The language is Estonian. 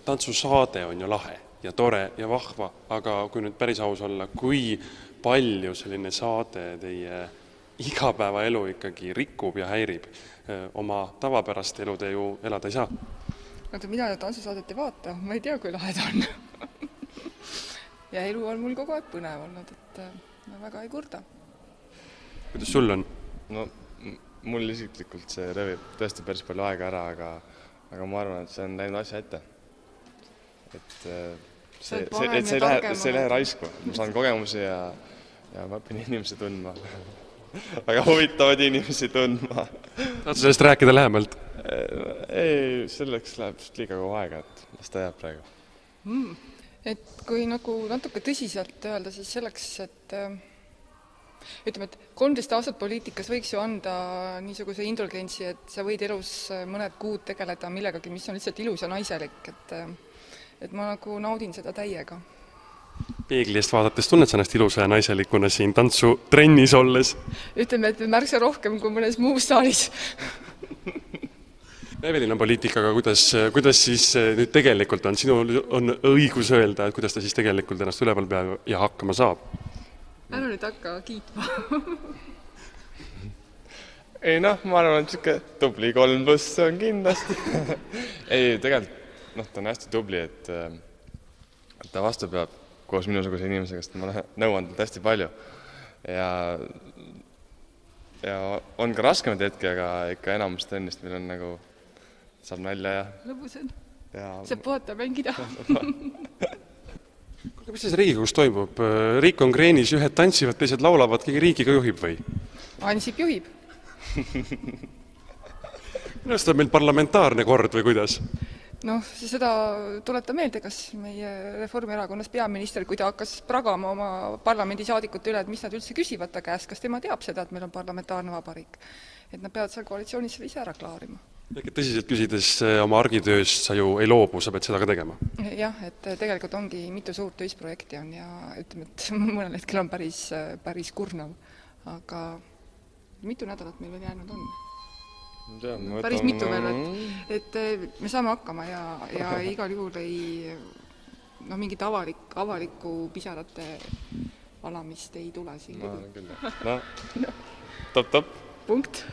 tantsusaade on ju lahe ja tore ja vahva, aga kui nüüd päris aus olla, kui palju selline saade teie igapäevaelu ikkagi rikub ja häirib, oma tavapärast elu te ju elada ei saa? Oota, mina tantsusaadet ei vaata, ma ei tea, kui lahed on. Ja elu on mul kogu aeg põnev olnud, et ma väga ei kurda. Kuidas sul on? No, mul isiklikult see röövib tõesti päris palju aega ära, aga ma arvan, et see on läinud asja ette. Et see ei lähe raisku. Ma saan kogemusi ja ma õpin inimesi tundma. Väga huvitavad inimesi tundma. Saad sellest rääkida lähemalt? Ei, selleks läheb liiga kaua aega, et las ta jääb praegu. Et kui nagu natuke tõsiselt öelda, siis selleks, et ütleme, et 13 aastat poliitikas võiks ju anda niisuguse indulgentsi, et sa võid elus mõned kuud tegeleda millegagi, mis on lihtsalt ilus ja naiselik, et ma nagu naudin seda täiega. Peegli eest vaadates tunned sa ennast ilusa ja naiselikuna siin tantsu trennis olles? Ütleme, et märksa rohkem kui mõnes muus saalis. Evelin on poliitikaga, kuidas siis nüüd tegelikult on? Sinul on õigus öelda, et kuidas ta siis tegelikult ennast üleval peab ja hakkama saab? Ära nüüd hakka kiitma. Ei noh, ma arvan, et siuke tubli 3+ on kindlasti. Ei, tegelikult ta on hästi tubli, et ta vastu peab koos minusuguse inimesega, sest ma nõuan talt hästi palju. Ja on ka raskemad hetki, aga ikka enamust ennist meil on nagu saab nalja ja... Lõbus on. Saab puhata mängida. Mis siis Riigikogus toimub? Riik on kreenis, ühed tantsivad, teised laulavad, keegi riigiga juhib või? Ansip juhib. Minu arust on meil parlamentaarne kord või kuidas? Noh, seda tuleta meelde, kas meie Reformierakonnas peaminister, kui ta hakkas pragama oma parlamendisaadikute üle, et mis nad üldse küsivad ta käest, kas tema teab seda, et meil on parlamentaarne vabariik. Et nad peavad seal koalitsioonis selle ise ära klaarima. Tõsiselt küsides oma argitööst sa ju ei loobu, sa pead seda ka tegema? Jah, et tegelikult ongi mitu suurt ühisprojekti on ja ütleme, et mõnel hetkel on päris kurnav, aga mitu nädalat meil veel jäänud on? Päris mitu veel, et me saame hakkama ja igal juhul mingit avalikku pisarate alamist ei tule siin. Top. Punkt.